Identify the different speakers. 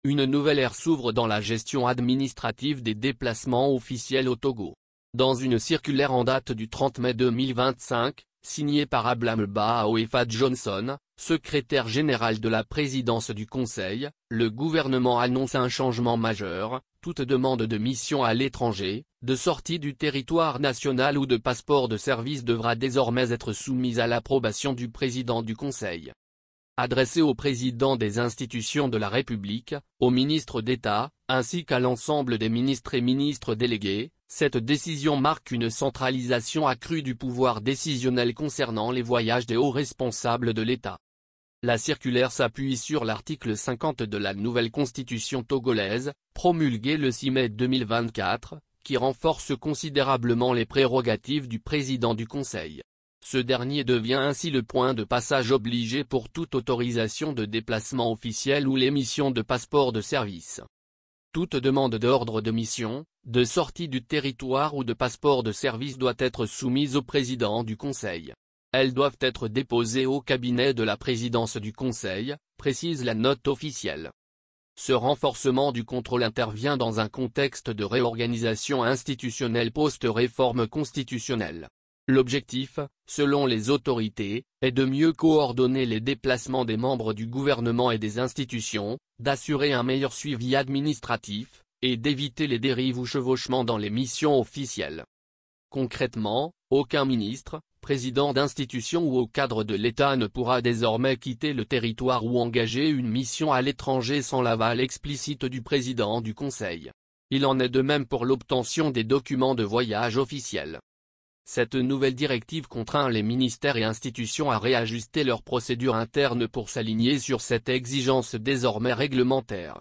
Speaker 1: une nouvelle ère s'ouvre dans la gestion administrative des déplacements officiels au Togo. Dans une circulaire en date du 30 mai 2025, signée par Ablame Bao et Fad Johnson, secrétaire général de la présidence du Conseil, le gouvernement annonce un changement majeur: toute demande de mission à l'étranger, de sortie du territoire national ou de passeport de service devra désormais être soumise à l'approbation du président du Conseil. Adressée au président des institutions de la République, aux ministres d'État, ainsi qu'à l'ensemble des ministres et ministres délégués, cette décision marque une centralisation accrue du pouvoir décisionnel concernant les voyages des hauts responsables de l'État. La circulaire s'appuie sur l'article 50 de la nouvelle constitution togolaise, promulguée le 6 mai 2024, qui renforce considérablement les prérogatives du président du Conseil. Ce dernier devient ainsi le point de passage obligé pour toute autorisation de déplacement officiel ou l'émission de passeport de service. Toute demande d'ordre de mission, de sortie du territoire ou de passeport de service doit être soumise au président du Conseil. Elles doivent être déposées au cabinet de la présidence du Conseil, précise la note officielle. Ce renforcement du contrôle intervient dans un contexte de réorganisation institutionnelle post-réforme constitutionnelle. L'objectif, selon les autorités, est de mieux coordonner les déplacements des membres du gouvernement et des institutions, d'assurer un meilleur suivi administratif, et d'éviter les dérives ou chevauchements dans les missions officielles. Concrètement, aucun ministre, président d'institution ou haut cadre de l'État ne pourra désormais quitter le territoire ou engager une mission à l'étranger sans l'aval explicite du président du Conseil. Il en est de même pour l'obtention des documents de voyage officiels. Cette nouvelle directive contraint les ministères et institutions à réajuster leurs procédures internes pour s'aligner sur cette exigence désormais réglementaire.